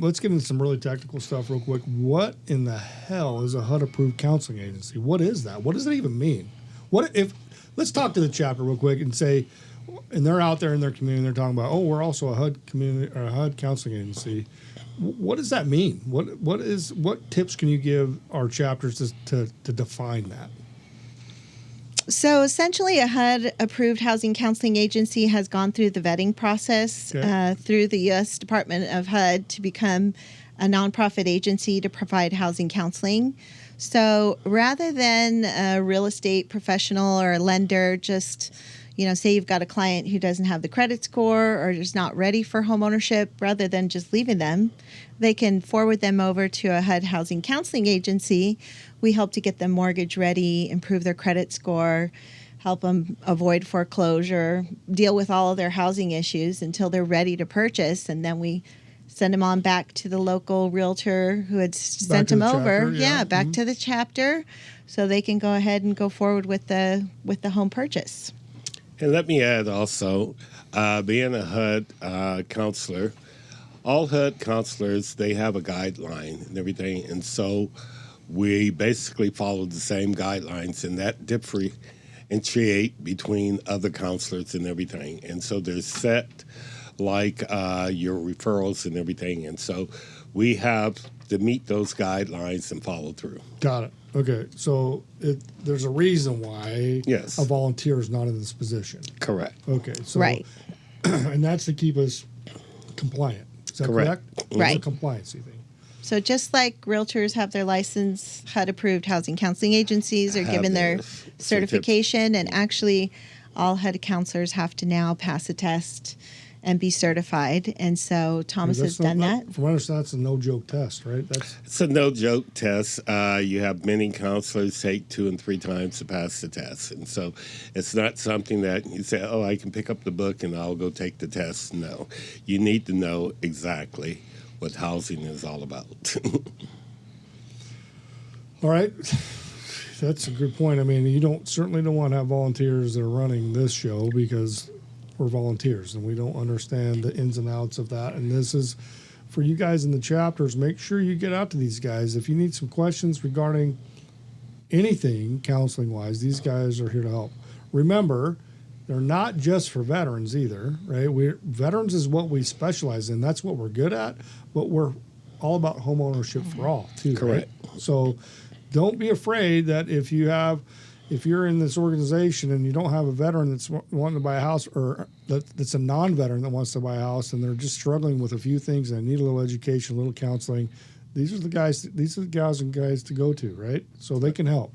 Let's get into some really technical stuff real quick. What in the hell is a HUD-approved counseling agency? What is that? What does it even mean? Let's talk to the chapter real quick and say, and they're out there in their community, they're talking about, oh, we're also a HUD community or a HUD counseling agency. What does that mean? What tips can you give our chapters to define that? So essentially, a HUD-approved housing counseling agency has gone through the vetting process through the U.S. Department of HUD to become a nonprofit agency to provide housing counseling. So rather than a real estate professional or a lender just, say you've got a client who doesn't have the credit score or is not ready for homeownership, rather than just leaving them, they can forward them over to a HUD housing counseling agency. We help to get them mortgage ready, improve their credit score, help them avoid foreclosure, deal with all of their housing issues until they're ready to purchase. And then we send them on back to the local realtor who had sent them over. Back to the chapter, so they can go ahead and go forward with the home purchase. And let me add also, being a HUD counselor, all HUD counselors, they have a guideline and everything. And so we basically follow the same guidelines, and that differentiate between other counselors and everything. And so they're set like your referrals and everything. And so we have to meet those guidelines and follow through. Got it. Okay. So there's a reason why a volunteer is not in this position. Correct. Okay. So, right. And that's to keep us compliant. Is that correct? Right. It's a compliancy thing. So just like realtors have their license, HUD-approved housing counseling agencies are given their certification, and actually all HUD counselors have to now pass a test and be certified. And so Thomas has done that. From what I understand, that's a no-joke test, right? It's a no-joke test. You have many counselors take 2 and 3 times to pass the test. And so it's not something that you say, oh, I can pick up the book and I'll go take the test. No. You need to know exactly what housing is all about. All right. That's a good point. I mean, you certainly don't want to have volunteers that are running this show, because we're volunteers and we don't understand the ins and outs of that. And this is for you guys in the chapters. Make sure you get out to these guys. If you need some questions regarding anything counseling wise, these guys are here to help. Remember, they're not just for veterans either, right? Veterans is what we specialize in. That's what we're good at, but we're all about home ownership for all too. Correct. Right? So don't be afraid that if you're in this organization and you don't have a veteran that's wanting to buy a house, or that's a non-veteran that wants to buy a house, and they're just struggling with a few things and need a little education, a little counseling, these are the gals and guys to go to, right? So they can help.